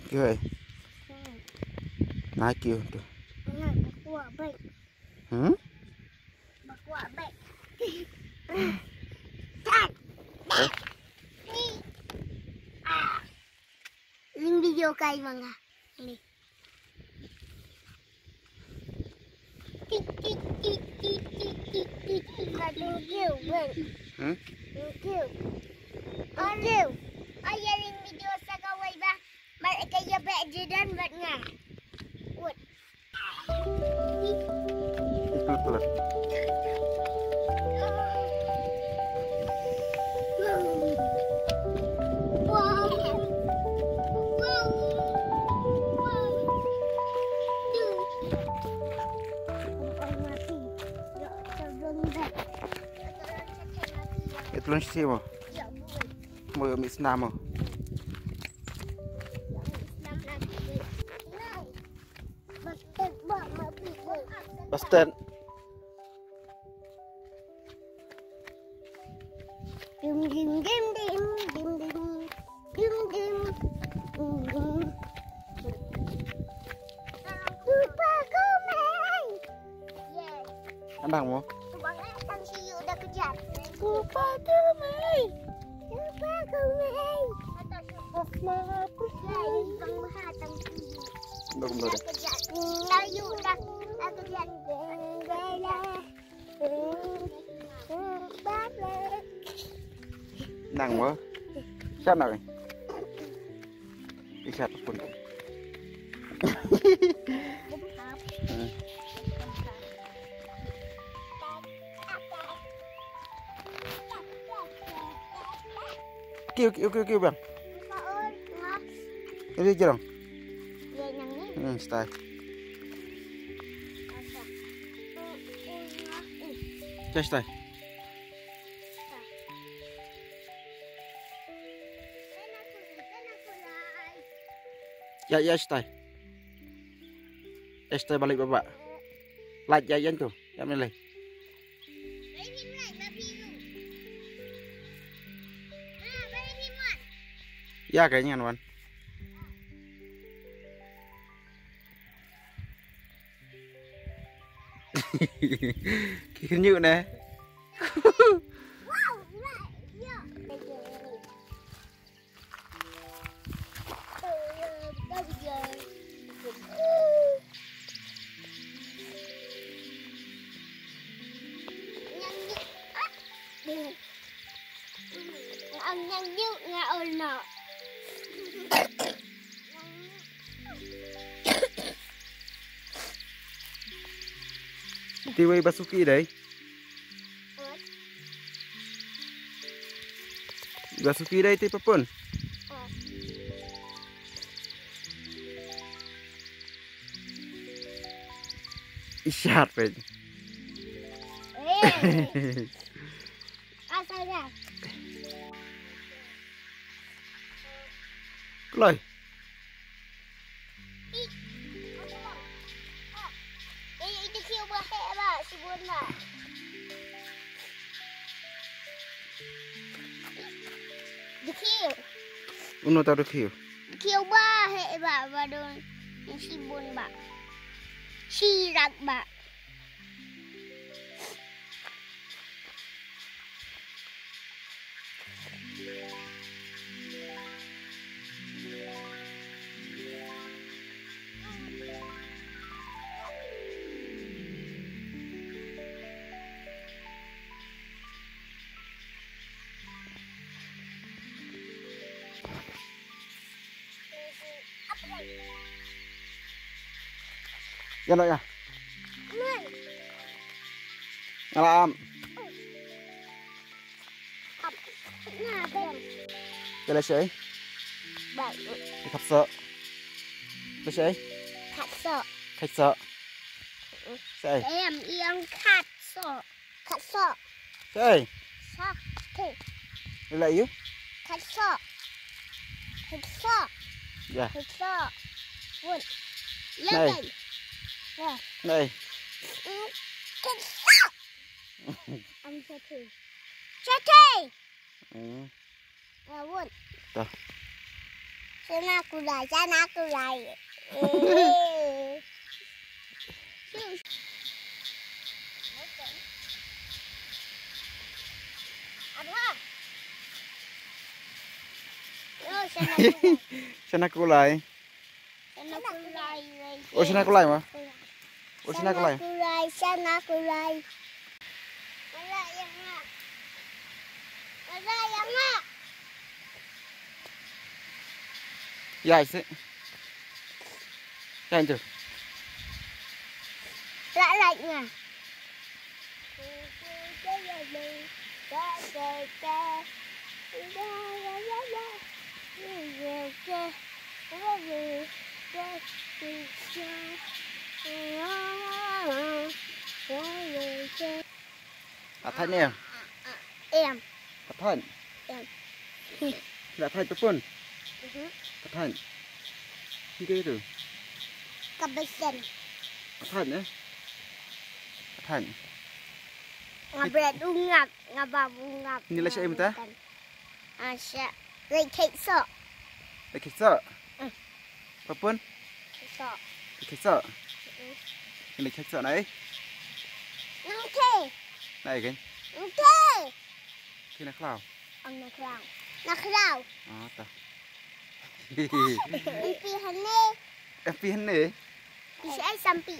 Kêu ơi. Nãy kêu tuh. Ini video kayak mana? Ini. Ayah ini video sagawai bah. Mereka ya beje dan batnya. Wut. Betul. Itu lunch sih mau. Mau ambil senam mau. Bastard. Dim dim dim dim dim dim dim dim. Lupa komen. Yes. Andang mau. Bangga kan si udah kejar. Lupa komen. Lupa komen. Udah. Layu dah. Aku kejar. Nang mau. Siapa nih? Ikat pun. Kêu bang. Ini jarang. Style. Style. Ya style. Style balik bapak. Like ya tuh. Ya milih. Ya kayaknya kan Wan. Kira nhự nè. Ông nhanh nhự nghe ơi nọ. Tiwai Basuki đấy. Basuki đây tipe pun. Isyarat pe. Asal dah. Loi. Itu kêu bahaya lah, sebut lah. Kêu. Uno tahu kêu. Kêu bahaya bah, badon sibun bah. Sirak bah. Ya nak ya. Ngalam. Nah, ben. Cái là sấy. Bảy. Cái thập sợ. Cái sấy. Khát sợ. Khách sợ. Sấy. Em yên khát sợ. Khát sợ. Sấy. Sợ. Thế. Đây là yếu. Khát sợ. Khát sợ. Dạ. Khát sợ. Vụn. Này. Lên đây. Nè. Đây. Khát sợ. Anh sẽ thử. Sate. Rawon. Tuh. Sana kulai. Apa? Oh, Sana kulai. Oh, sana kulai mah? Oh, sana kulai. Sana kulai. Ada yang nak. Dạ chứ. Dạ chưa? Lại lạnh à? Thanh em. Em. Thanh. Em. Là Thanh pun. Thanh. Đi đi rồi. Kebesan. Thanh nhé. Thanh. Ngabret ungap, ngababungap. Nila siya imta? Siya. Rekekso. Để kịch sợ. Pun. So. Kịch sợ. Cái kịch sợ này. Nangke. Này cái. Nangke. Khi nào khảo. Ang nakraw. Nakraw. Ta. Impi hane. Em phi hắn này. Bisa sampai